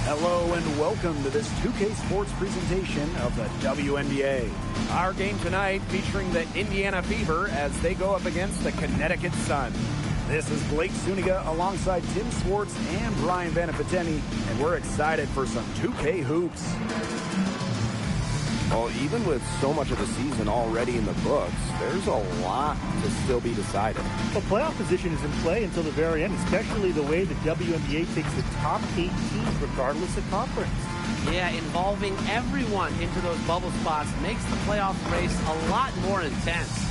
Hello and welcome to this 2K Sports presentation of the WNBA. Our game tonight featuring the Indiana Fever as they go up against the Connecticut Sun. This is Blake Zuniga alongside Tim Swartz and Brian Vanapateni, and we're excited for some 2K hoops. Well, even with so much of the season already in the books, there's a lot to still be decided. Well, playoff position is in play until the very end, especially the way the WNBA takes the top 8 teams regardless of conference. Yeah, involving everyone into those bubble spots makes the playoff race a lot more intense.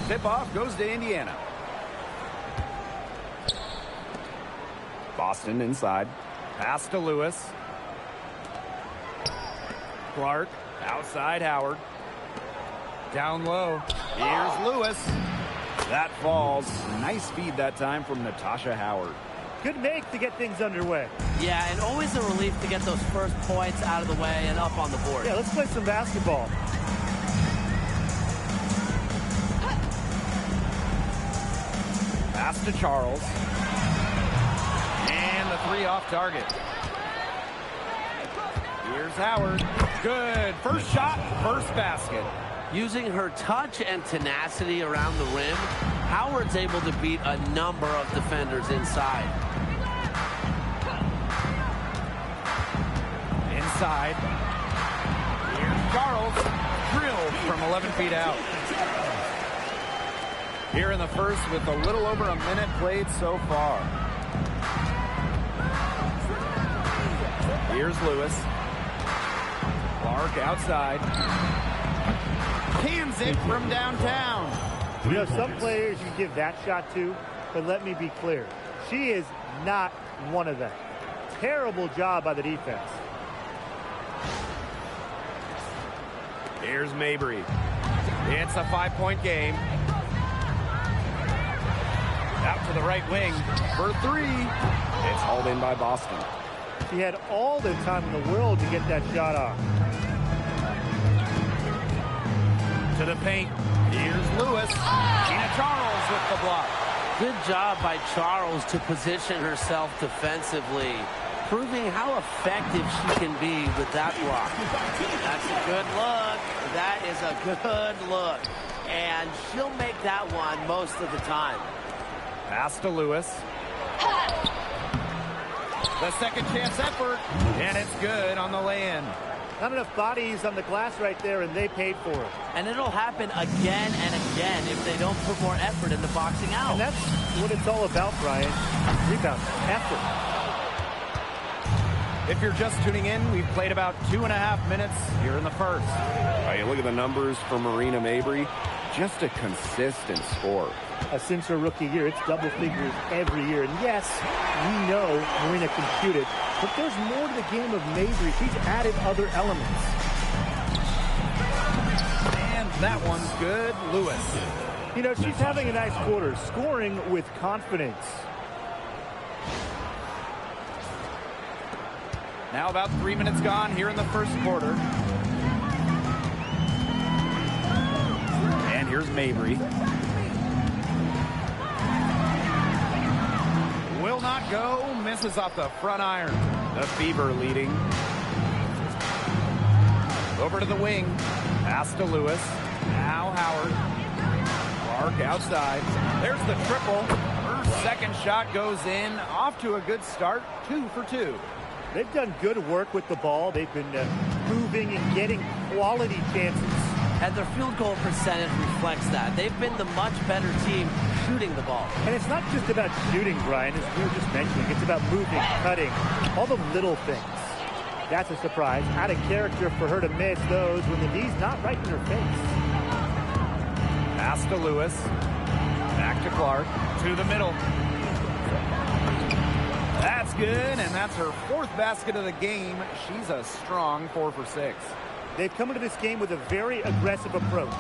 Tip-off goes to Indiana. Boston inside. Pass to Lewis. Clark outside Howard. Down low. Here's Lewis. That falls. Nice feed that time from Natasha Howard. Good make to get things underway. Yeah, and always a relief to get those first points out of the way and up on the board. Yeah, let's play some basketball. Pass to Charles. And the three off target. Here's Howard. Good. First shot, first basket. Using her touch and tenacity around the rim, Howard's able to beat a number of defenders inside. Inside. Here's Charles. Drilled from 11 feet out. Here in the first with a little over a minute played so far. Here's Lewis. Clark outside. Cans it from downtown. You know, some players you give that shot to, but let me be clear. She is not one of them. Terrible job by the defense. Here's Mabry. It's a 5-point game. Out to the right wing for three. It's hauled in by Boston. She had all the time in the world to get that shot off. To the paint. Here's Lewis. Gina Charles with the block. Good job by Charles to position herself defensively, proving how effective she can be with that block. That's a good look. That is a good look. And she'll make that one most of the time. Pass to Lewis. The second chance effort, and it's good on the lay-in. Not enough bodies on the glass right there, and they paid for it. And it'll happen again and again if they don't put more effort into boxing out. And that's what it's all about, Brian. Rebound, effort. If you're just tuning in, we've played about 2.5 minutes here in the first. You look at the numbers for Marina Mabry, just a consistent score. Since her rookie year, it's double figures every year. And yes, we know Marina can shoot it, but there's more to the game of Mabry. She's added other elements. And that one's good. Lewis. You know, she's having a nice quarter, scoring with confidence. Now about 3 minutes gone here in the first quarter. And here's Mabry. Will not go. Misses off the front iron. The Fever leading. Over to the wing. Pass to Lewis. Now Howard. Clark outside. There's the triple. Her second shot goes in. Off to a good start. 2 for 2. They've done good work with the ball. They've been moving and getting quality chances. And their field goal percentage reflects that. They've been the much better team shooting the ball. And it's not just about shooting, Brian, as we were just mentioning. It's about moving, cutting, all the little things. That's a surprise. Out of character for her to miss those when the D's not right in her face. Pass to Lewis. Back to Clark. To the middle. That's good, and that's her fourth basket of the game. She's a strong 4 for 6. They've come into this game with a very aggressive approach.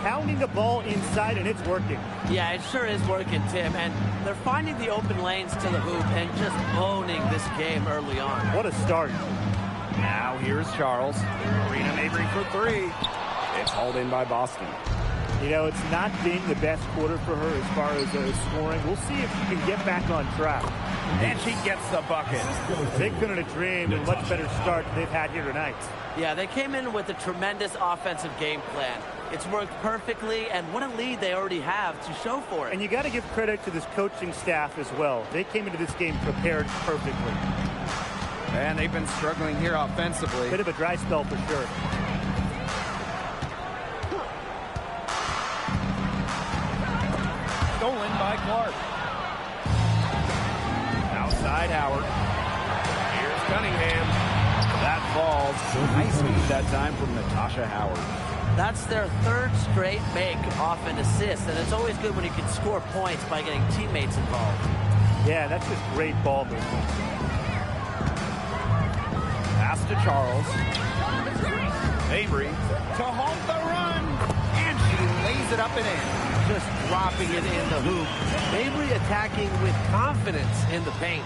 pounding the ball inside, and it's working. Yeah, it sure is working, Tim. And they're finding the open lanes to the hoop and just owning this game early on. What a start. Now here's Charles. Marina Mabry for three. It's hauled in by Boston. You know, it's not been the best quarter for her as far as scoring. We'll see if she can get back on track. And she gets the bucket. They couldn't have dreamed a much better start than they've had here tonight. Yeah, they came in with a tremendous offensive game plan. It's worked perfectly, and what a lead they already have to show for it. And you got to give credit to this coaching staff as well. They came into this game prepared perfectly. And they've been struggling here offensively. Bit of a dry spell for sure. Stolen by Clark. Outside Howard. Here's Cunningham. That falls. Nice feed that time from Natasha Howard. That's their third straight make off an assist, and it's always good when you can score points by getting teammates involved. Yeah, that's just great ball movement. Pass to Charles. Mabry to halt the run. And she lays it up and in. Just dropping it in the hoop. Mabry attacking with confidence in the paint.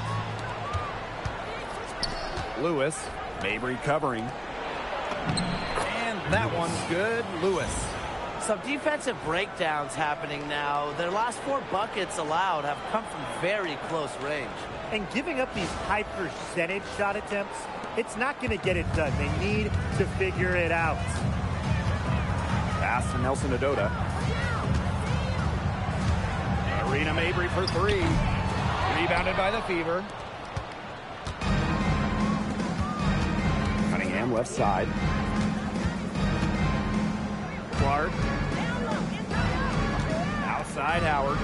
Lewis. Mabry covering. And that one's good. Lewis. Some defensive breakdowns happening now. Their last 4 buckets allowed have come from very close range. And giving up these high percentage shot attempts, it's not going to get it done. They need to figure it out. Pass to Nelson Adota. Marina Mabry for three. Rebounded by the Fever. Cunningham left side. Clark. Outside Howard.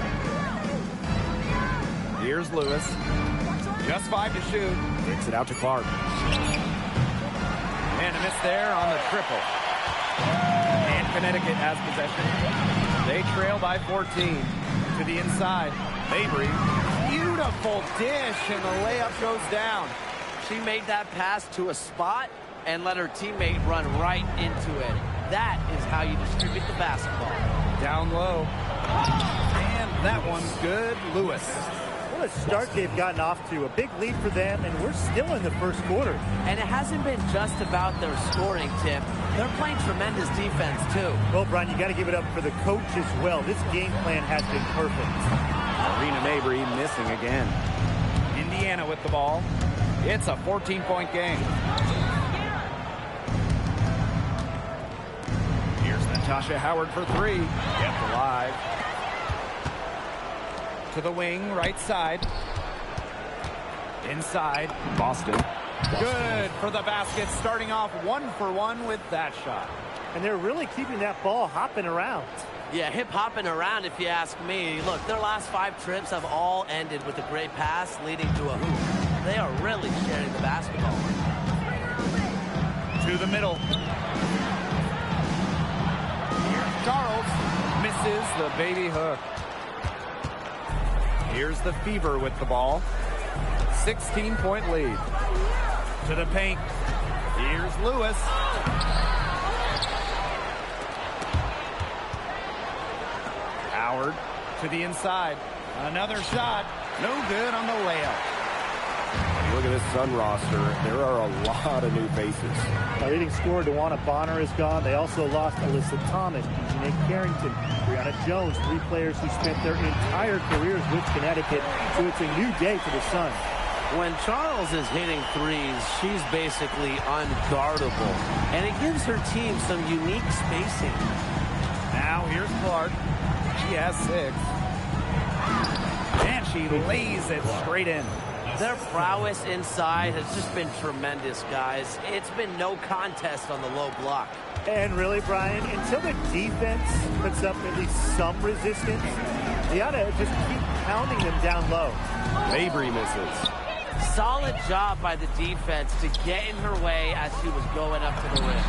Here's Lewis. Just 5 to shoot. Kicks it out to Clark. And a miss there on the triple. And Connecticut has possession. They trail by 14. To the inside. Mabry. Beautiful dish, and the layup goes down. She made that pass to a spot and let her teammate run right into it. That is how you distribute the basketball. Down low. And that one's good. Lewis. What a start they've gotten off to. A big lead for them, and we're still in the first quarter. And it hasn't been just about their scoring, Tim. They're playing tremendous defense, too. Well, Brian, you got to give it up for the coach as well. This game plan has been perfect. Marina Mabry missing again. Indiana with the ball. It's a 14-point game. Here's Natasha Howard for three. Kept alive. To the wing, right side. Inside. Boston. Good for the basket, starting off 1-for-1 with that shot. And they're really keeping that ball hopping around. Yeah, hip-hopping around, if you ask me. Look, their last 5 trips have all ended with a great pass leading to a hoop. They are really sharing the basketball. To the middle. Here's Charles. Misses the baby hook. Here's the Fever with the ball. 16-point lead. To the paint. Here's Lewis. Howard to the inside. Another shot. No good on the layup. Look at this Sun roster. There are a lot of new faces. Our leading scorer, DeWanna Bonner, is gone. They also lost Alyssa Thomas, Janae Carrington, Brianna Jones, 3 players who spent their entire careers with Connecticut. So it's a new day for the Sun. When Charles is hitting threes, she's basically unguardable. And it gives her team some unique spacing. Now here's Clark. She has 6. And she lays it straight in. Their prowess inside has just been tremendous, guys. It's been no contest on the low block. And really, Brian, until the defense puts up at least some resistance, they ought to just keep pounding them down low. Mabry misses. Solid job by the defense to get in her way as she was going up to the rim.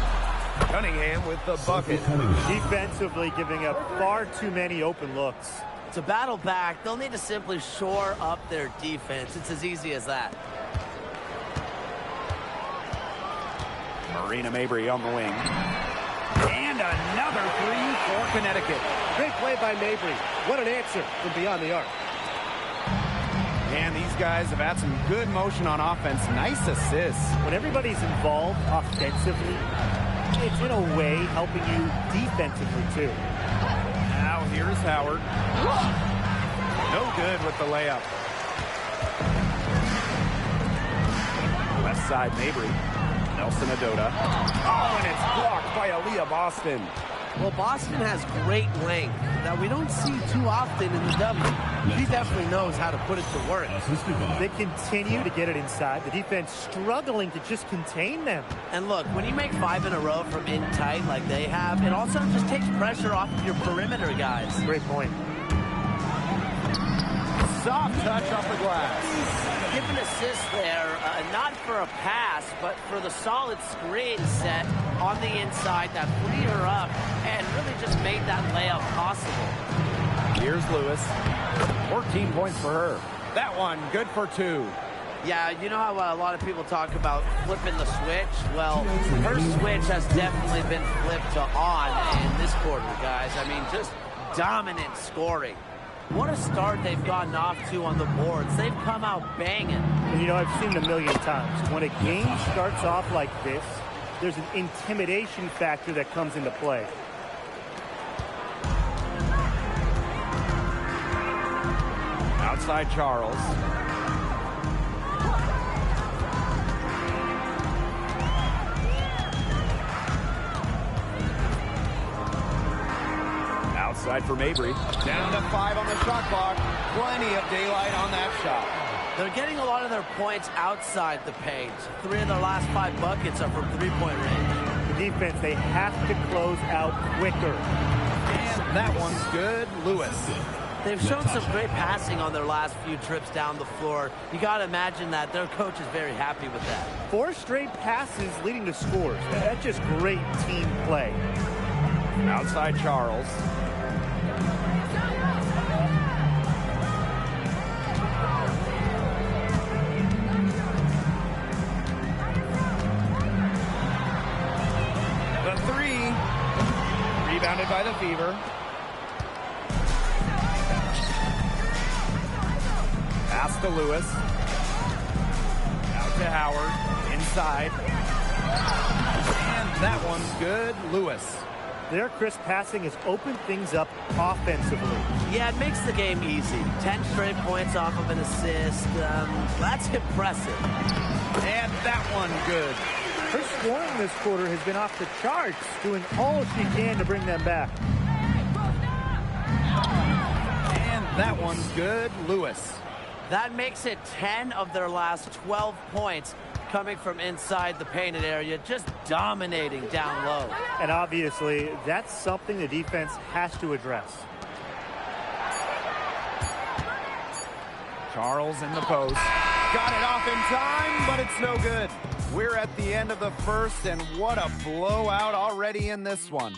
Cunningham with the bucket. Defensively giving up far too many open looks. To battle back, they'll need to simply shore up their defense. It's as easy as that. Marina Mabry on the wing. And another three for Connecticut. Great play by Mabry. What an answer from beyond the arc. And these guys have had some good motion on offense. Nice assists. When everybody's involved offensively, it's in a way helping you defensively too. Now here's Howard. No good with the layup. Left side, Mabry. Nelson Adota. Oh, and it's blocked by Aaliyah Boston. Well, Boston has great length that we don't see too often in the W. He definitely knows how to put it to work. They continue to get it inside. The defense struggling to just contain them. And look, when you make 5 in a row from in tight like they have, it also just takes pressure off of your perimeter guys. Great point. Soft touch off the glass. Give an assist there, not for a pass, but for the solid screen set on the inside that freed her up and really just made that layup possible. Here's Lewis. 14 points for her. That one, good for 2. Yeah, you know how a lot of people talk about flipping the switch? Well, her switch has definitely been flipped to on in this quarter, guys. I mean, just dominant scoring. What a start they've gotten off to on the boards. They've come out banging. And you know, I've seen it a million times. When a game starts off like this, there's an intimidation factor that comes into play. Outside Charles. Outside for Mabry. Down to 5 on the shot clock. Plenty of daylight on that shot. They're getting a lot of their points outside the paint. 3 of their last 5 buckets are from three-point range. The defense, they have to close out quicker. And that one's good. Lewis. They've shown some great passing on their last few trips down the floor. You got to imagine that their coach is very happy with that. 4 straight passes leading to scores. That's just great team play. Outside Charles. The 3. Rebounded by the Fever. Pass to Lewis. Out to Howard. Inside. And that one's good. Lewis. Their crisp passing has opened things up offensively. Yeah, it makes the game easy. 10 straight points off of an assist. That's impressive. And that one good. Her scoring this quarter has been off the charts, doing all she can to bring them back. And that one's good. Lewis. That makes it 10 of their last 12 points coming from inside the painted area, just dominating down low. And obviously, that's something the defense has to address. Charles in the post. Got it off in time, but it's no good. We're at the end of the first, and what a blowout already in this one.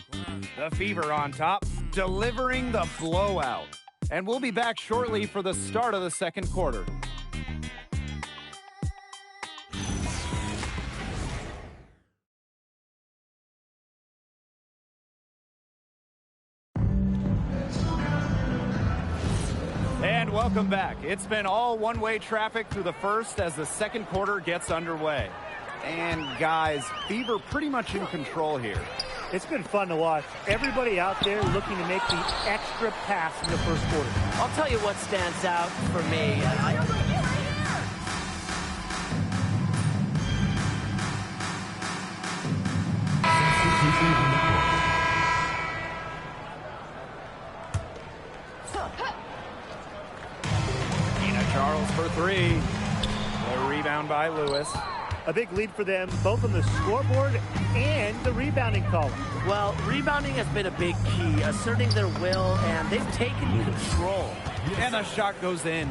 The Fever on top, delivering the blowout. And we'll be back shortly for the start of the second quarter. And welcome back. It's been all one-way traffic through the first as the second quarter gets underway. And guys, Fever pretty much in control here. It's been fun to watch. Everybody out there looking to make the extra pass in the first quarter. I'll tell you what stands out for me. Charles for 3. The rebound by Lewis. A big lead for them, both on the scoreboard and the rebounding column. Well, rebounding has been a big key, asserting their will, and they've taken control. And the shot goes in.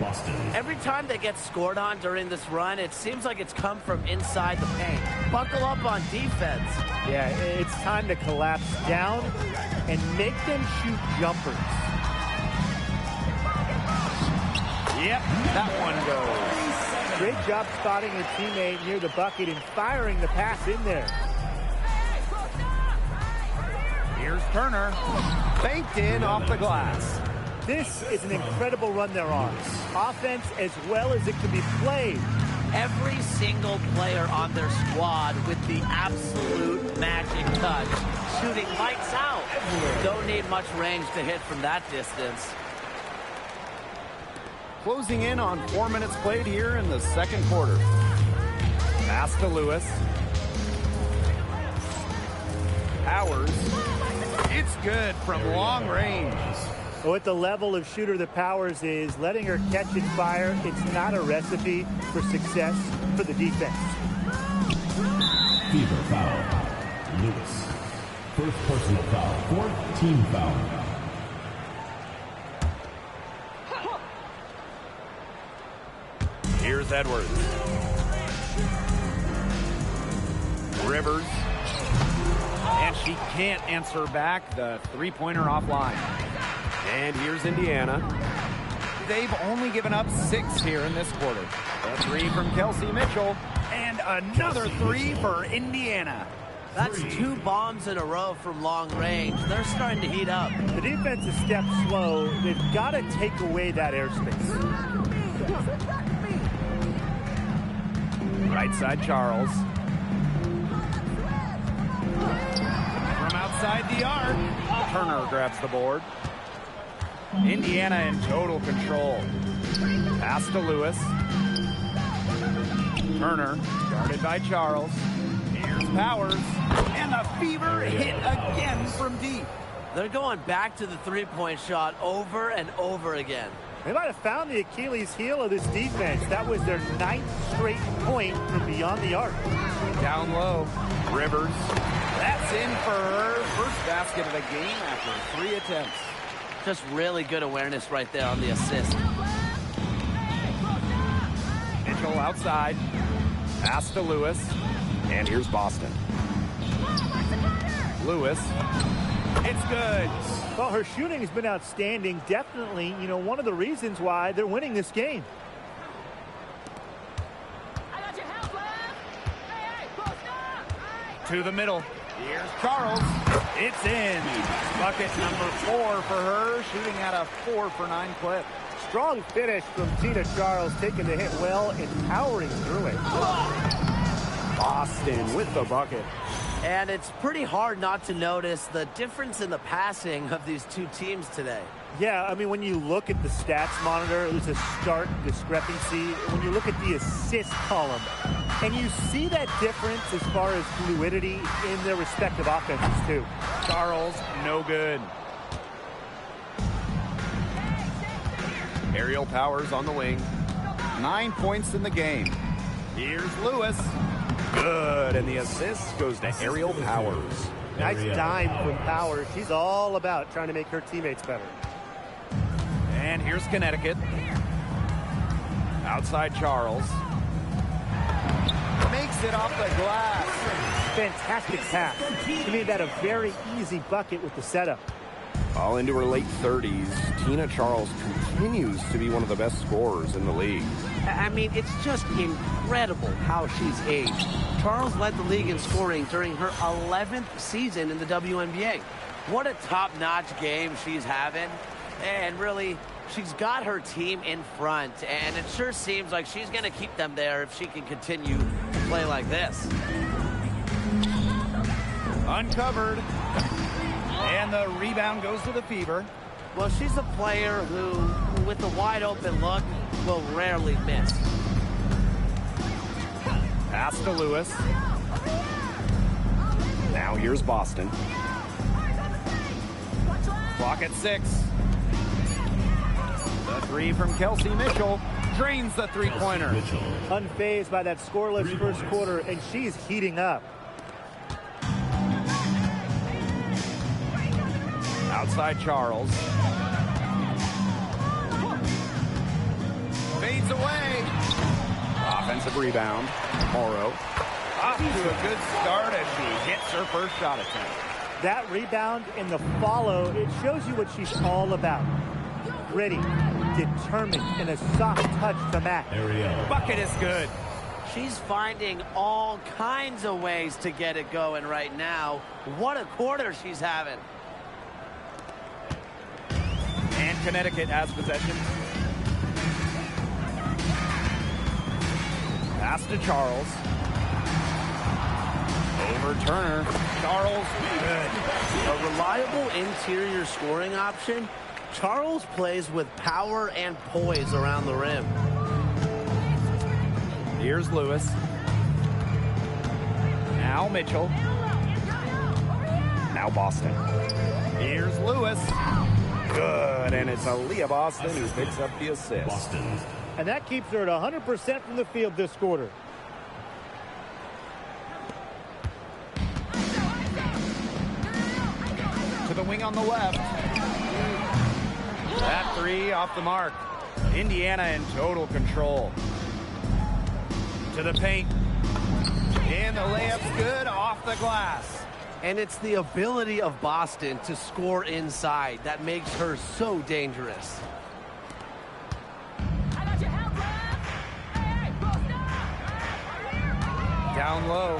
Every time they get scored on during this run, it seems like it's come from inside the paint. Buckle up on defense. Yeah, it's time to collapse down and make them shoot jumpers. Yep, that one goes. Great job spotting your teammate near the bucket and firing the pass in there. Turner banked in off the glass. This is an incredible run they're on. Offense as well as it can be played. Every single player on their squad with the absolute magic touch. Shooting lights out. Don't need much range to hit from that distance. Closing in on 4 minutes played here in the second quarter. Pass to Lewis. Powers. It's good from long range. Well, at the level of shooter that Powers is, letting her catch and fire, it's not a recipe for success for the defense. Fever foul. Lewis. First personal foul. Fourth team foul. Here's Edwards. Rivers. And she can't answer back the three-pointer offline. And here's Indiana. They've only given up 6 here in this quarter. A 3 from Kelsey Mitchell. And another 3 for Indiana. That's 2 bombs in a row from long range. They're starting to heat up. The defense is step slow. They've got to take away that airspace. Right side, Charles. From outside the arc, Turner grabs the board. Indiana in total control. Pass to Lewis. Turner, guarded by Charles. Here's Powers. And the Fever hit again from deep. They're going back to the three-point shot over and over again. They might have found the Achilles heel of this defense. That was their 9th straight point from beyond the arc. Down low. Rivers. That's in for her first basket of the game after 3 attempts. Just really good awareness right there on the assist. Mitchell outside. Pass to Lewis. And here's Boston. Lewis. It's good. Well, her shooting has been outstanding. Definitely, one of the reasons why they're winning this game. To the middle. Here's Charles. It's in. Bucket number 4 for her, shooting at a 4 for 9 clip. Strong finish from Tina Charles, taking the hit well and powering through it. Boston with the bucket. And it's pretty hard not to notice the difference in the passing of these two teams today. Yeah, I mean, when you look at the stats monitor, there's a stark discrepancy. When you look at the assist column, and you see that difference as far as fluidity in their respective offenses, too. Charles, no good. Aerial Powers on the wing. 9 points in the game. Here's Lewis. Good, and the assist goes to Aerial Powers. Nice dime from Powers. She's all about trying to make her teammates better. And here's Connecticut. Outside Charles. Makes it off the glass. Fantastic pass. She made that a very easy bucket with the setup. All into her late 30s, Tina Charles continues to be one of the best scorers in the league. I mean, it's just incredible how she's aged. Charles led the league in scoring during her 11th season in the WNBA. What a top-notch game she's having. And really, she's got her team in front. And it sure seems like she's going to keep them there if she can continue to play like this. Uncovered. And the rebound goes to the Fever. Well, she's a player who, with a wide-open look, will rarely miss. Pass to Lewis. Now here's Boston. Clock at 6. The 3 from Kelsey Mitchell drains the three-pointer. Unfazed by that scoreless first quarter, and she's heating up. Outside Charles. Fades away. Offensive rebound. Morrow. Off to a good start as she hits her first shot attempt. That rebound and the follow, it shows you what she's all about. Gritty, determined, and a soft touch to match. Bucket is good. She's finding all kinds of ways to get it going right now. What a quarter she's having. Connecticut has possession. Pass to Charles. Over Turner. Charles, good. A reliable interior scoring option. Charles plays with power and poise around the rim. Here's Lewis. Now Mitchell. Now Boston. Here's Lewis. Good, and it's Aaliyah Boston who picks up the assist. Boston. And that keeps her at 100% from the field this quarter. To the wing on the left. That three off the mark. Indiana in total control. To the paint. And the layup's good off the glass. And it's the ability of Boston to score inside that makes her so dangerous. Down low.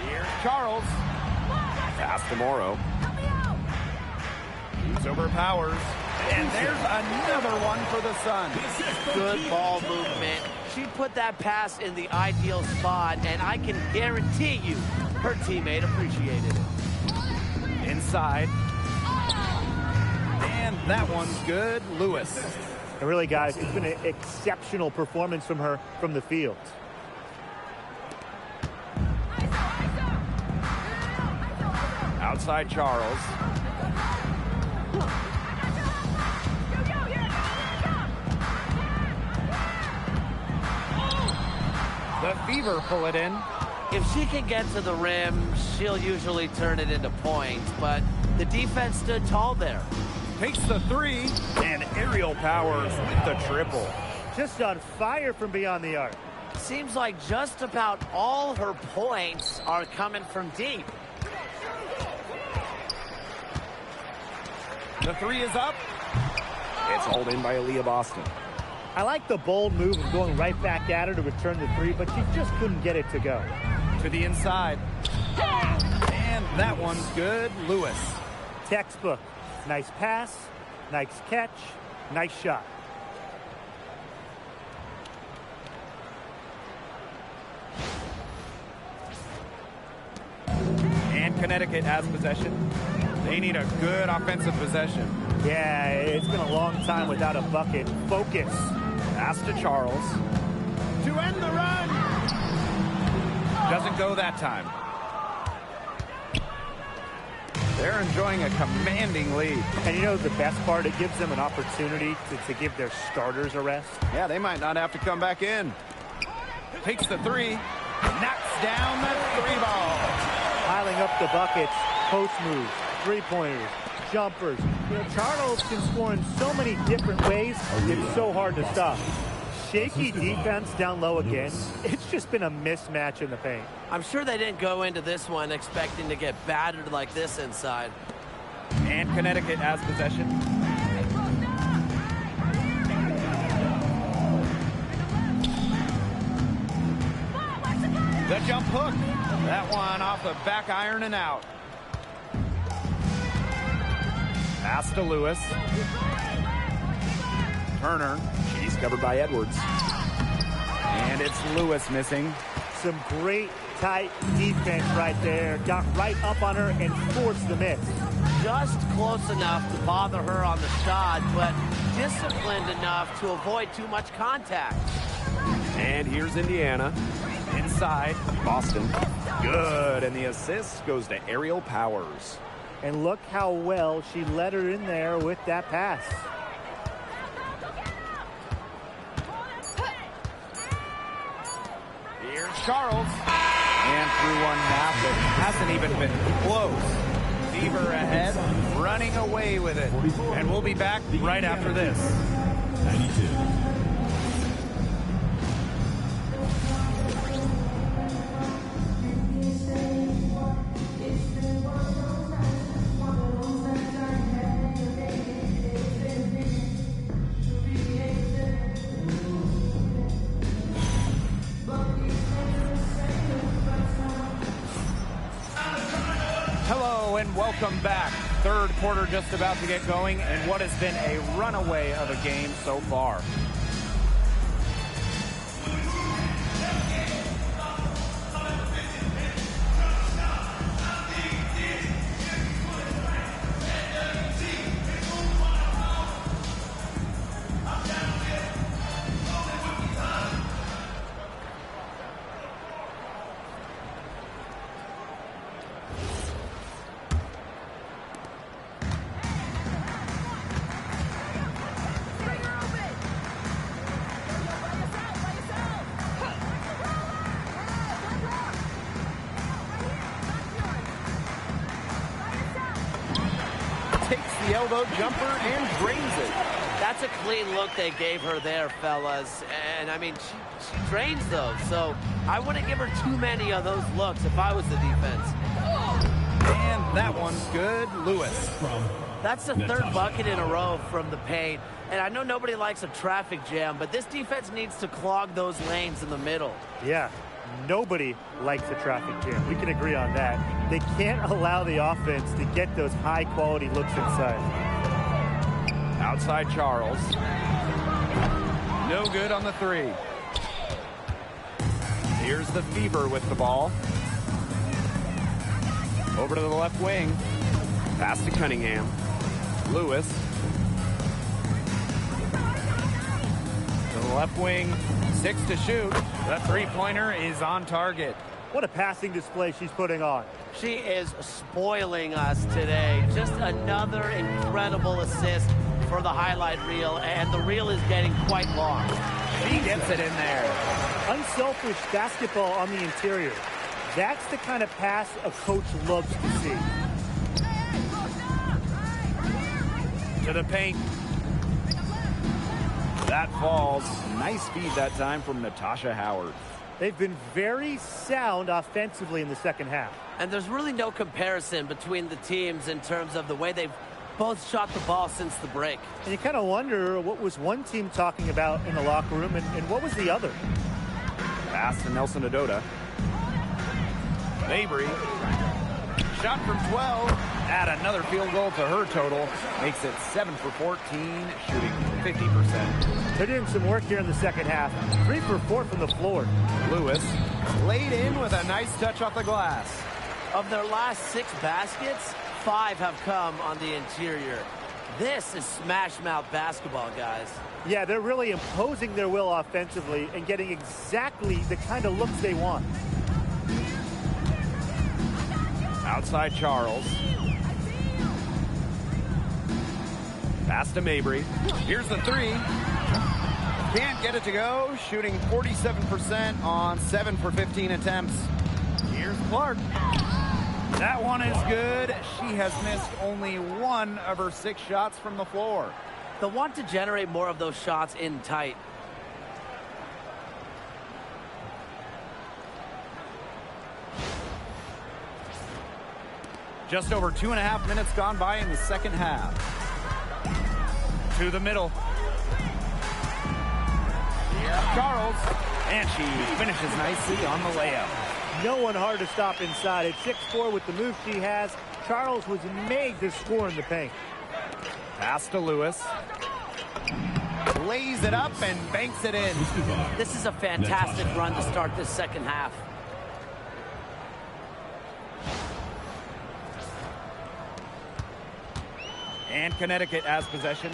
Here's Charles. Pass to Morrow. He's over Powers. And there's another one for the Suns. Good ball movement. She put that pass in the ideal spot, and I can guarantee you her teammate appreciated it. Inside. And that one's good. Lewis. And really, guys, it's been an exceptional performance from her from the field. Outside Charles. The Fever pull it in. If she can get to the rim, she'll usually turn it into points, but the defense stood tall there. Takes the three, and Aerial Powers with the triple. Just on fire from beyond the arc. Seems like just about all her points are coming from deep. The three is up. It's hauled in by Aaliyah Boston. I like the bold move of going right back at her to return the three, but she just couldn't get it to go. To the inside. And that one's good. Lewis. Textbook. Nice pass, nice catch, nice shot. And Connecticut has possession. They need a good offensive possession. Yeah, it's been a long time without a bucket. Focus. Pass to Charles. To end the run. Doesn't go that time. They're enjoying a commanding lead. And you know the best part? It gives them an opportunity to give their starters a rest. Yeah, they might not have to come back in. Takes the three. Knocks down the three ball. Piling up the buckets, post moves, three-pointers, jumpers. You know, Charles can score in so many different ways, it's so hard to stop. Shaky defense down low again. It's just been a mismatch in the paint. I'm sure they didn't go into this one expecting to get battered like this inside. And Connecticut has possession. The jump hook. That one off the back iron and out. Pass to Lewis. Turner. He's covered by Edwards. And it's Lewis missing. Some great tight defense right there. Got right up on her and forced the miss. Just close enough to bother her on the shot, but disciplined enough to avoid too much contact. And here's Indiana. Inside. Boston. Good. And the assist goes to Aerial Powers. And look how well she let her in there with that pass. Here's Charles. And through one half that hasn't even been close. Fever ahead, running away with it. And we'll be back right after this. 92. Hello and welcome back. third quarter just about to get going, and what has been a runaway of a game so far. Takes the elbow jumper and drains it. That's a clean look they gave her there, fellas. And, I mean, she drains those. So I wouldn't give her too many of those looks if I was the defense. And that one's good. Lewis. That's the third bucket in a row from the paint. And I know nobody likes a traffic jam, but this defense needs to clog those lanes in the middle. Yeah, nobody likes a traffic jam. We can agree on that. They can't allow the offense to get those high-quality looks inside. Outside Charles. No good on the three. Here's the Fever with the ball. Over to the left wing. Pass to Cunningham. Lewis. To the left wing. 6 to shoot. The three-pointer is on target. What a passing display she's putting on. She is spoiling us today. Just another incredible assist for the highlight reel, and the reel is getting quite long. She gets it in there. Unselfish basketball on the interior. That's the kind of pass a coach loves to see. To the paint. That falls. Nice feed that time from Natasha Howard. They've been very sound offensively in the second half. And there's really no comparison between the teams in terms of the way they've both shot the ball since the break. And you kind of wonder what was one team talking about in the locker room and what was the other. Pass to Nelson Adota. Mabry. Shot from 12. Add another field goal to her total. Makes it 7 for 14, shooting 50%. They're doing some work here in the second half. 3 for 4 from the floor. Lewis laid in with a nice touch off the glass. Of their last 6 baskets, 5 have come on the interior. This is smash mouth basketball, guys. Yeah, they're really imposing their will offensively and getting exactly the kind of looks they want. Outside Charles. Pass to Mabry. Here's the three. Can't get it to go. Shooting 47% on 7 for 15 attempts. Here's Clark. That one is good. She has missed only 1 of her 6 shots from the floor. They'll want to generate more of those shots in tight. Just over 2.5 minutes gone by in the second half. To the middle. Charles. And she finishes nicely on the layup. No one hard to stop inside. At 6'4" with the move she has, Charles was made to score in the paint. Pass to Lewis. Lays it up and banks it in. This is a fantastic run to start this second half. And Connecticut has possession.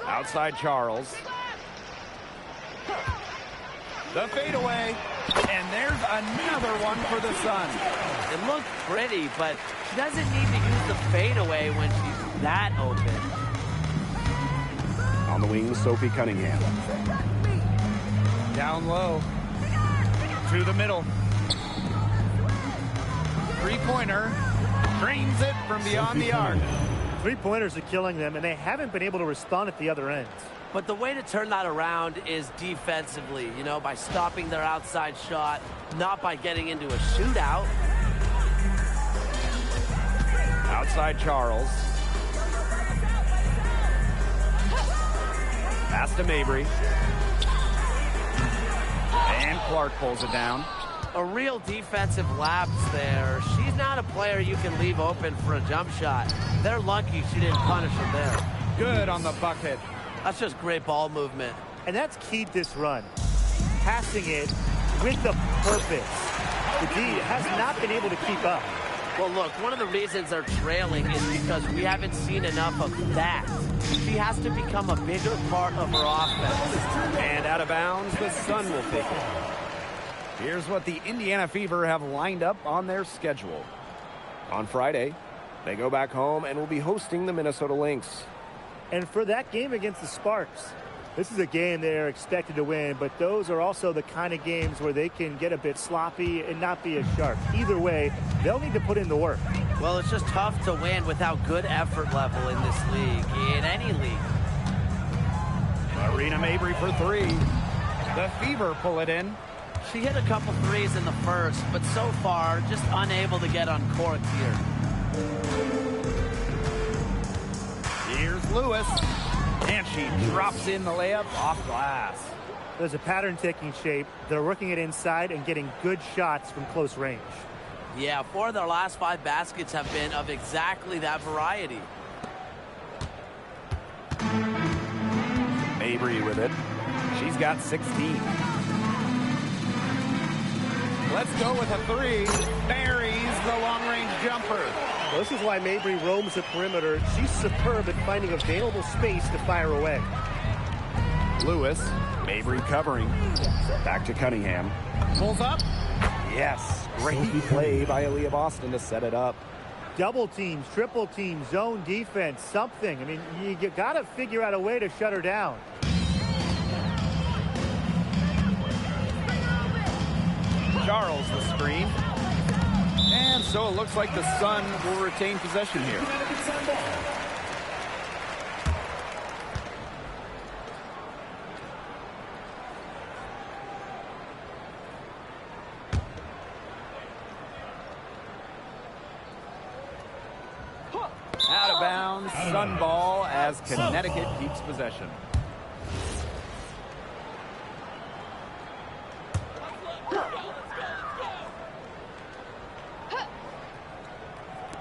Outside Charles. The fadeaway. And there's another one for the Sun. It looked pretty, but she doesn't need to use the fadeaway when she's that open. On the wing, Sophie Cunningham. Down low. To the middle. Three-pointer. Drains it from beyond the arc. Three-pointers are killing them, and they haven't been able to respond at the other end. But the way to turn that around is defensively, you know, by stopping their outside shot, not by getting into a shootout. Outside Charles. Pass to Mabry. And Clark pulls it down. A real defensive lapse there. She's not not a player you can leave open for a jump shot. They're lucky she didn't punish him there. Good on the bucket. That's just great ball movement. And that's keyed this run. Passing it with the purpose. The D has not been able to keep up. Well, look, one of the reasons they're trailing is because we haven't seen enough of that. She has to become a bigger part of her offense. And out of bounds, the Sun will take it. Here's what the Indiana Fever have lined up on their schedule. On Friday, they go back home and will be hosting the Minnesota Lynx. And for that game against the Sparks, this is a game they're expected to win, but those are also the kind of games where they can get a bit sloppy and not be as sharp. Either way, they'll need to put in the work. Well, it's just tough to win without good effort level in this league, in any league. Marina Mabry for three. The Fever pull it in. She hit a couple threes in the first, but so far, just unable to get uncorked here. Here's Lewis. And she drops in the layup off glass. There's a pattern taking shape. They're working it inside and getting good shots from close range. Yeah, 4 of their last 5 baskets have been of exactly that variety. Mabry with it. She's got 16. Let's go with a three. Buries the long-range jumper. Well, this is why Mabry roams the perimeter. She's superb at finding available space to fire away. Lewis. Mabry covering. Back to Cunningham. Pulls up. Yes. Great play by Aaliyah Boston to set it up. Double teams, triple teams, zone defense, something. I mean, you got to figure out a way to shut her down. Charles the screen. And so it looks like the Sun will retain possession here. Out of bounds, Sun ball as Connecticut keeps possession.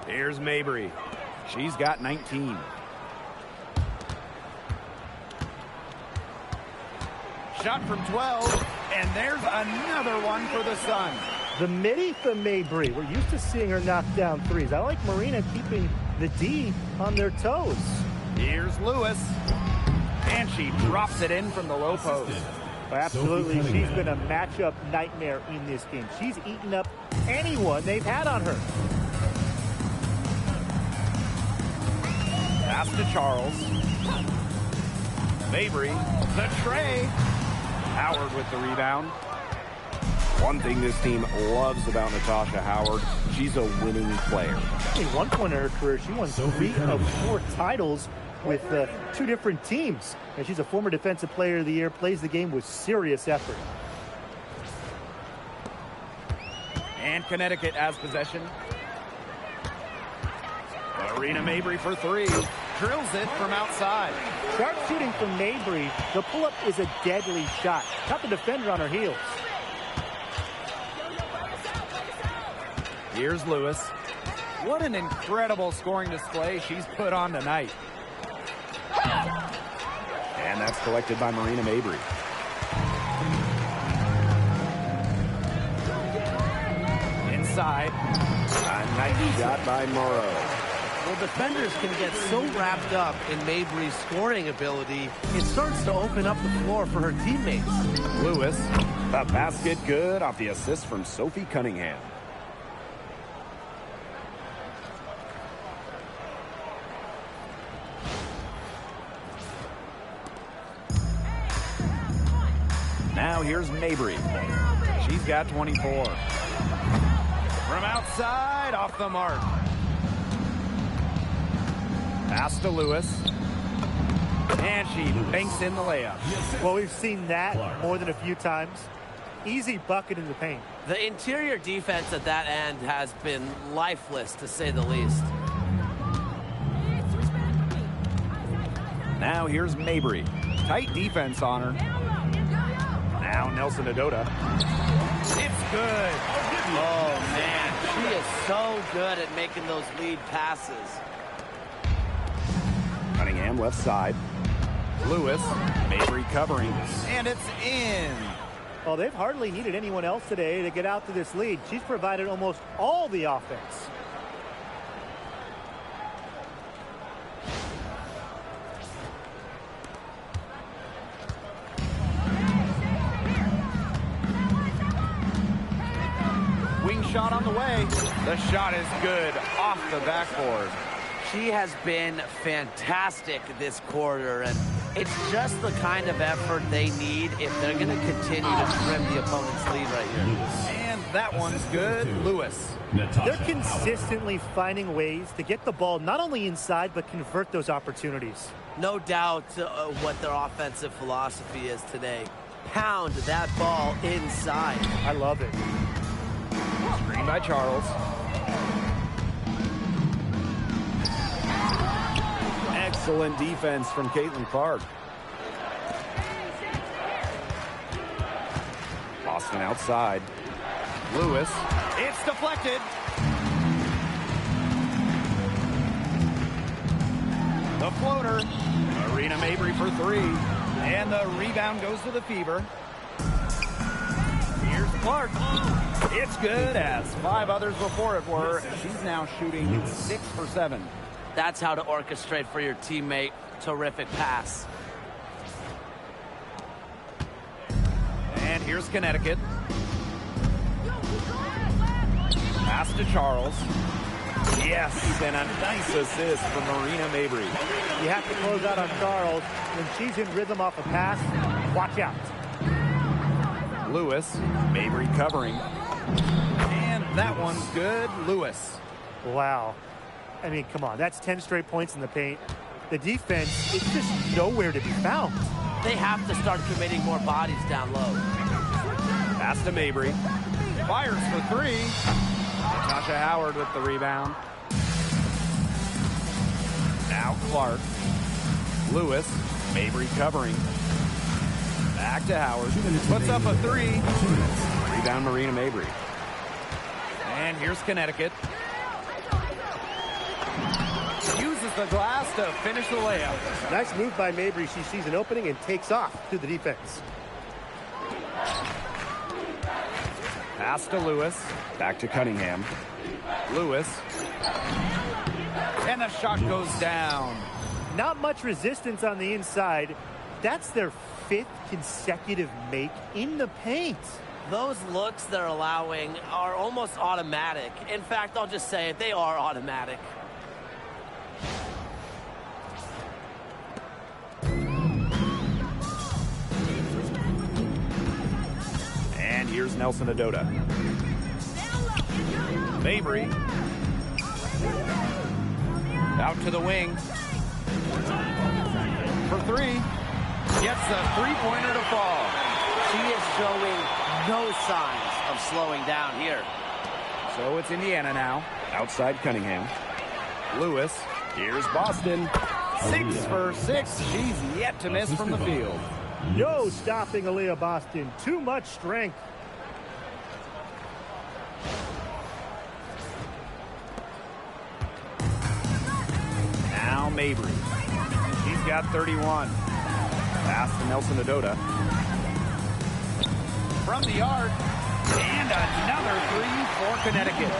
Here's Mabry. She's got 19. Shot from 12, and there's another one for the Sun. The midi from Mabry. We're used to seeing her knock down threes. I like Marina keeping the D on their toes. Here's Lewis. And she drops it in from the low post. Absolutely. She's been a matchup nightmare in this game. She's eaten up anyone they've had on her. Pass to Charles. Mabry, the tray. Howard with the rebound. One thing this team loves about Natasha Howard, she's a winning player. At one point in her career, she won 3 of 4 titles with 2 different teams. And she's a former Defensive Player of the Year, plays the game with serious effort. And Connecticut has possession. Marina Mabry for three. Drills it from outside. Sharp shooting from Mabry. The pull-up is a deadly shot. Got the defender on her heels. Here's Lewis. What an incredible scoring display she's put on tonight. And that's collected by Marina Mabry. Inside. A nice shot by Morrow. Well, defenders can get so wrapped up in Mabry's scoring ability, it starts to open up the floor for her teammates. Lewis, the basket good off the assist from Sophie Cunningham. Now here's Mabry. She's got 24. From outside, off the mark. Pass to Lewis. And she banks in the layup. Well, we've seen that more than a few times. Easy bucket in the paint. The interior defense at that end has been lifeless, to say the least. Now here's Mabry. Tight defense on her. Now Nelson Adota. It's good. Oh, man. She is so good at making those lead passes. Cunningham left side. Lewis, Mabry covering, and it's in. Well, they've hardly needed anyone else today to get out to this lead. She's provided almost all the offense. Wing shot on the way. The shot is good off the backboard. She has been fantastic this quarter, and it's just the kind of effort they need if they're going to continue to trim the opponent's lead right here. And that one's good. Lewis. They're consistently finding ways to get the ball not only inside, but convert those opportunities. No doubt what their offensive philosophy is today. Pound that ball inside. I love it. Screen by Charles. Excellent defense from Caitlin Clark. Boston outside. Lewis. It's deflected. The floater. Marina Mabry for three. And the rebound goes to the Fever. Here's Clark. It's good, as 5 others before it were. She's now shooting 6 for 7. That's how to orchestrate for your teammate. Terrific pass. And here's Connecticut. Pass to Charles. Yes, and a nice assist from Marina Mabry. You have to close out on Charles. When she's in rhythm off a pass, watch out. Lewis, Mabry covering. And that one's good. Lewis. Wow. I mean, come on. That's 10 straight points in the paint. The defense, it's just nowhere to be found. They have to start committing more bodies down low. Pass to Mabry. Fires for three. Natasha Howard with the rebound. Now Clark. Lewis. Mabry covering. Back to Howard. Puts up a three. Rebound Marina Mabry. And here's Connecticut. Uses the glass to finish the layup. Nice move by Mabry. She sees an opening and takes off to the defense. Pass to Lewis. Back to Cunningham. Lewis. And the shot goes down. Not much resistance on the inside. That's their 5th consecutive make in the paint. Those looks they're allowing are almost automatic. In fact, I'll just say it, they are automatic. And here's Nelson Adota. Mabry. Out to the wing. For three. Gets the three-pointer to fall. She is showing no signs of slowing down here. So it's Indiana now. Outside Cunningham. Lewis. Here's Boston. 6 for 6. She's yet to miss from the field. No stopping Aaliyah Boston. Too much strength. Now Mabry. She's got 31. Pass to Nelson Adota. From the arc. And another three for Connecticut.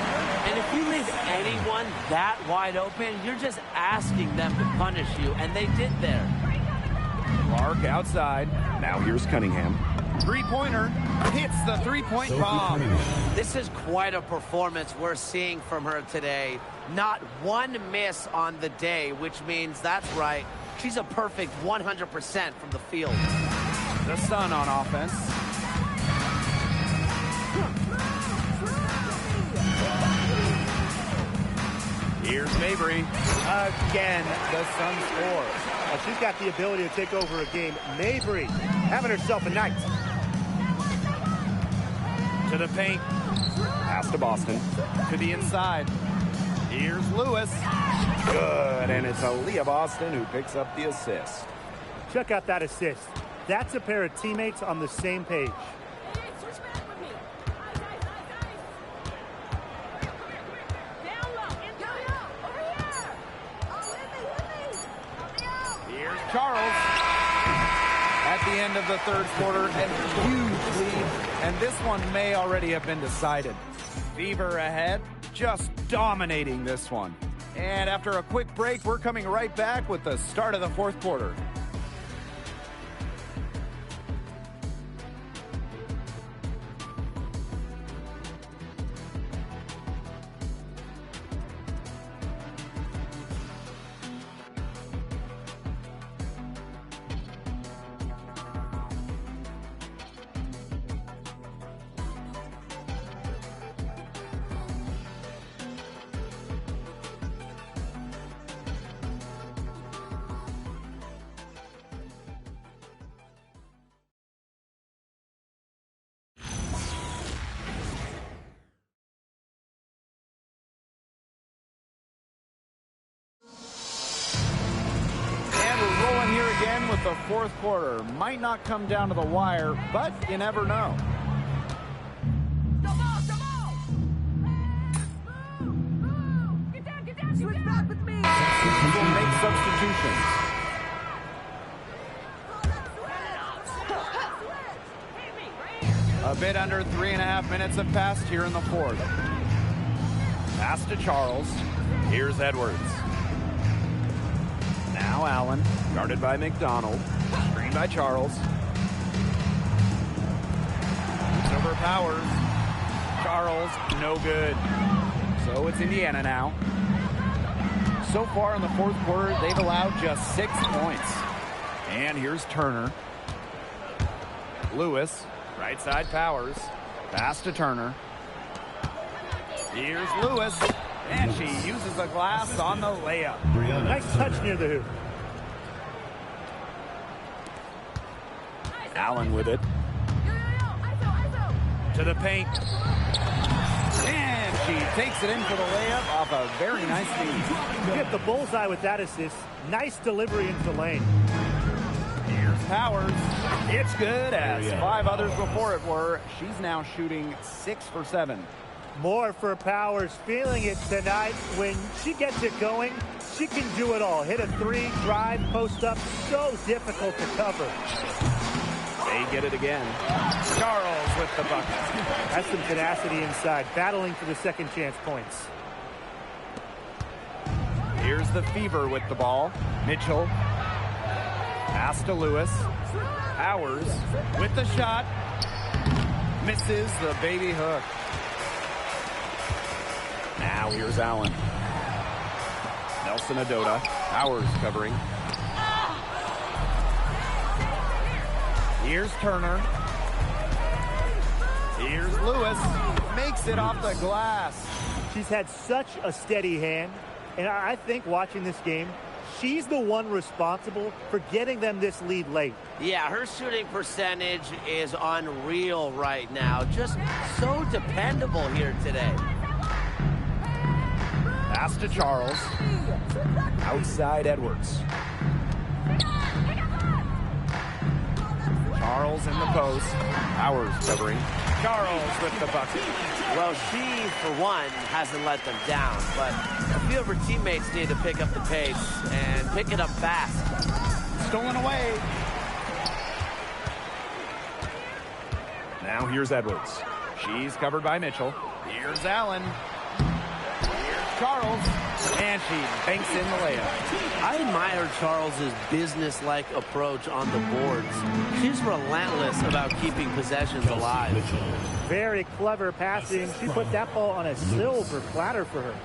And if you leave anyone that wide open, you're just asking them to punish you, and they did there. Clark outside. Now here's Cunningham. Three-pointer. Hits the three-point bomb. This is quite a performance we're seeing from her today. Not one miss on the day, which means that's right. She's a perfect 100% from the field. The Sun on offense. Here's Mabry. Again, the Sun scores. Well, she's got the ability to take over a game. Mabry having herself a night. To the paint. Pass to Boston. To the inside. Here's Lewis. Good, and it's Aaliyah Boston who picks up the assist. Check out that assist. That's a pair of teammates on the same page. end of the third quarter, and huge lead, and this one may already have been decided. Fever ahead, just dominating this one. And after a quick break, we're coming right back with the start of the fourth quarter. Again with the fourth quarter. Might not come down to the wire, but you never know. Switch back with me. We'll make substitutions. A bit under 3.5 minutes have passed here in the fourth. Pass to Charles. Here's Edwards. Now Allen, guarded by McDonald. Screen by Charles. It's over Powers. Charles, no good. So it's Indiana now. So far in the fourth quarter, they've allowed just 6 points. And here's Turner. Lewis, right side Powers. Pass to Turner. Here's Lewis. And she uses a glass on the layup. Nice touch near the hoop. Allen with it. To the paint. And she takes it in for the layup off a very nice feed. Hit the bullseye with that assist. Nice delivery into the lane. Here's Powers. It's good, as 5 others before it were. She's now shooting 6 for 7. More for Powers, feeling it tonight. When she gets it going, she can do it all. Hit a 3, drive, post up. So difficult to cover. They get it again. Charles with the bucket. Has some tenacity inside, battling for the second chance points. Here's the Fever with the ball. Mitchell. Pass to Lewis. Powers with the shot. Misses the baby hook. Now here's Allen. Nelson Adota. Powers covering. Here's Turner. Here's Lewis. Makes it off the glass. She's had such a steady hand. And I think watching this game, she's the one responsible for getting them this lead late. Yeah, her shooting percentage is unreal right now. Just so dependable here today. Pass to Charles. Outside Edwards. Charles in the post. Powers covering. Charles with the bucket. Well, she, for one, hasn't let them down, but a few of her teammates need to pick up the pace and pick it up fast. Stolen away. Now here's Edwards. She's covered by Mitchell. Here's Allen. Here's Charles. And she banks in the layup. I admire Charles's business-like approach on the boards. She's relentless about keeping possessions alive. Very clever passing. She put that ball on a silver platter for her.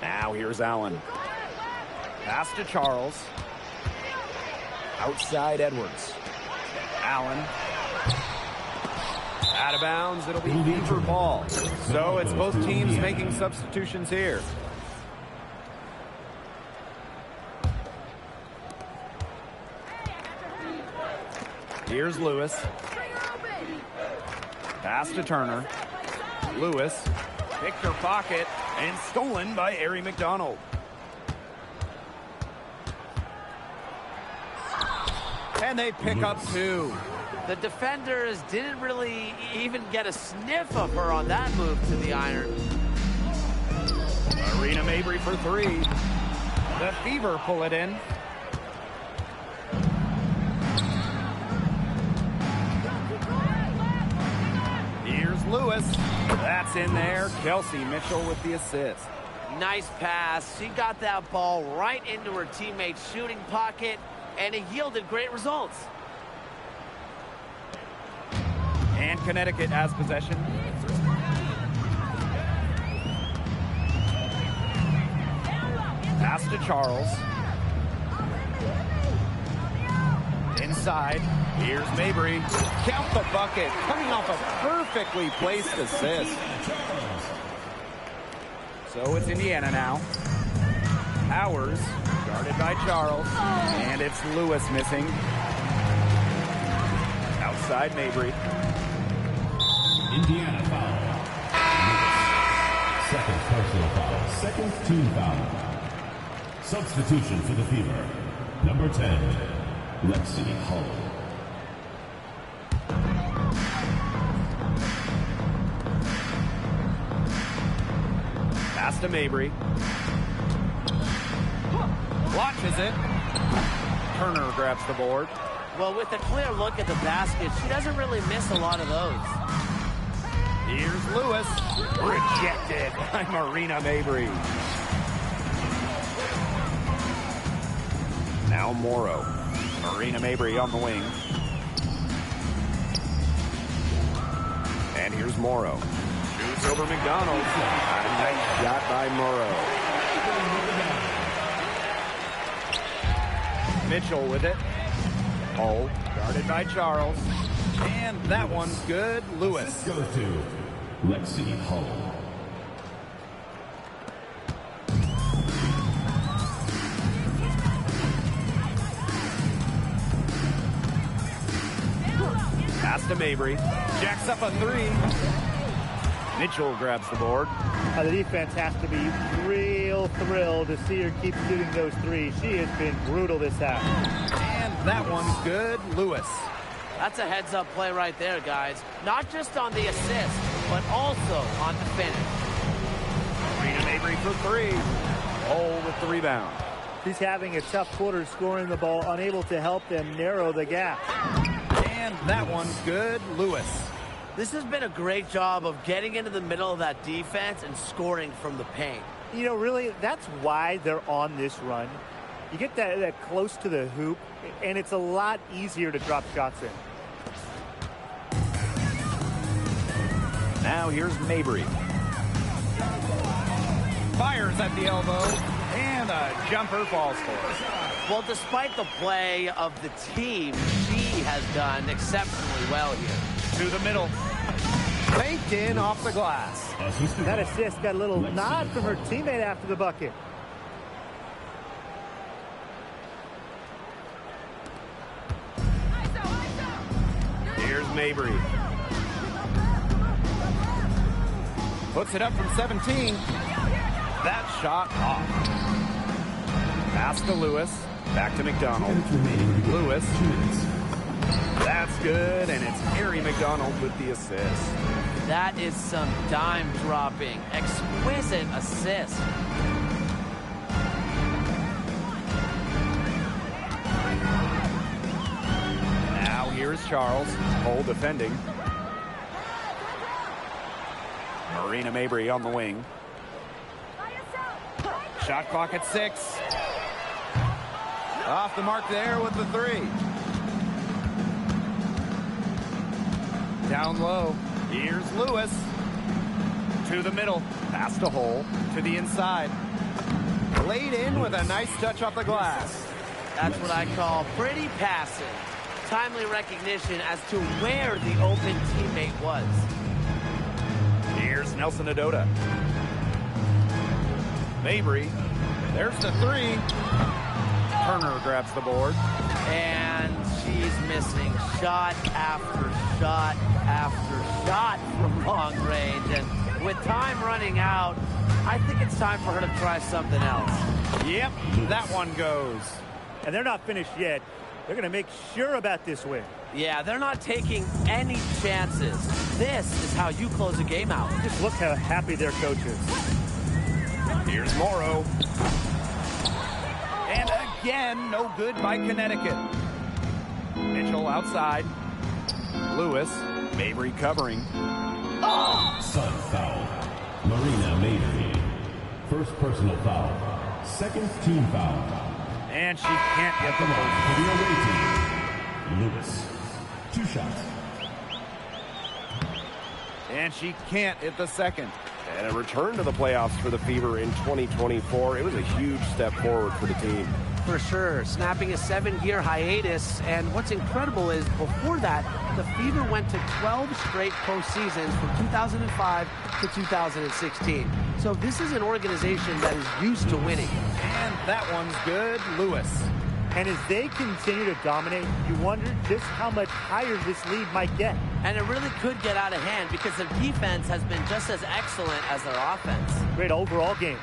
Now here's Allen. Pass to Charles. Outside Edwards. Allen. Out of bounds. It'll be Fever ball. So it's both teams making substitutions here. Here's Lewis. Pass to Turner. Lewis picked her pocket and stolen by Ari McDonald. And they pick up 2. The defenders didn't really even get a sniff of her on that move to the iron. Marina Mabrey for three. The Fever pull it in. Here's Lewis. That's in there. Kelsey Mitchell with the assist. Nice pass. She got that ball right into her teammate's shooting pocket, and it yielded great results. And Connecticut has possession. Pass to Charles. Inside. Here's Mabrey. Count the bucket. Coming off a perfectly placed assist. So it's Indiana now. Powers, guarded by Charles. And it's Lewis missing. Outside Mabrey. Indiana foul. Lewis. Second personal foul. Second team foul. Substitution for the Fever. Number 10, Lexi Hull. Pass to Mabrey. Launches it. Turner grabs the board. Well, with a clear look at the basket, she doesn't really miss a lot of those. Here's Lewis. Rejected by Marina Mabrey. Now Morrow. Marina Mabrey on the wing. And here's Morrow. Shoots over McDonald. A nice shot by Morrow. Mitchell with it. Hull, guarded by Charles. And that one's good. Lewis. Goes to Lexi Hull. Pass to Mabrey. Jacks up a three. Mitchell grabs the board. The defense has to be real thrilled to see her keep shooting those threes. She has been brutal this half. And that one's good. Lewis. That's a heads-up play right there, guys. Not just on the assist, but also on the finish. Marina Mabrey for three. Hull with the rebound. She's having a tough quarter scoring the ball, unable to help them narrow the gap. And that one's good. Lewis. This has been a great job of getting into the middle of that defense and scoring from the paint. You know, really, that's why they're on this run. You get that close to the hoop, and it's a lot easier to drop shots in. Now here's Mabrey. Fires at the elbow, and a jumper falls for her. Well, despite the play of the team, she has done exceptionally well here. To the middle. Banked in off the glass. That assist got a little nod from her teammate after the bucket. Here's Mabrey. Puts it up from 17. That shot off. Pass to Lewis. Back to McDonald. Lewis. That's good, and it's Harry McDonald with the assist. That is some dime dropping, exquisite assist. Now here's Charles. Hull defending. Marina Mabrey on the wing. Shot clock at 6. Off the mark there with the three. Down low. Here's Lewis. To the middle. Pass to Hull. To the inside. Laid in with a nice touch off the glass. That's what I call pretty passing. Timely recognition as to where the open teammate was. Here's Nelson Adota. Mabrey. There's the three. Turner grabs the board. And she's missing shot after shot after shot from long range. And with time running out, I think it's time for her to try something else. Yep, that one goes. And they're not finished yet. They're going to make sure about this win. Yeah, they're not taking any chances. This is how you close a game out. Just look how happy their coach is. Here's Morrow. And again, no good by Connecticut. Mitchell outside. Lewis. Mabry covering. Sun foul. Marina Mabry. First personal foul. Second team foul. And she can't get the ball. For the away team, Lewis. 2 shots. And she can't hit the second. And a return to the playoffs for the Fever in 2024. It was a huge step forward for the team. For sure, snapping a 7-year hiatus. And what's incredible is before that, the Fever went to 12 straight postseasons from 2005 to 2016. So this is an organization that is used to winning. And that one's good. Lewis. And as they continue to dominate, you wonder just how much higher this lead might get. And it really could get out of hand because their defense has been just as excellent as their offense. Great overall game.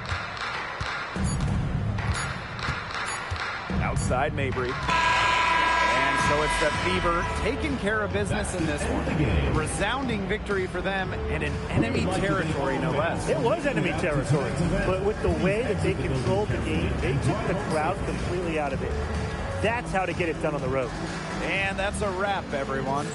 Outside Mabry. And so it's the Fever taking care of business in this one. A resounding victory for them and in enemy territory, no less. It was enemy territory, but with the way that they controlled the game, they took the crowd completely out of it. That's how to get it done on the road. And that's a wrap, everyone.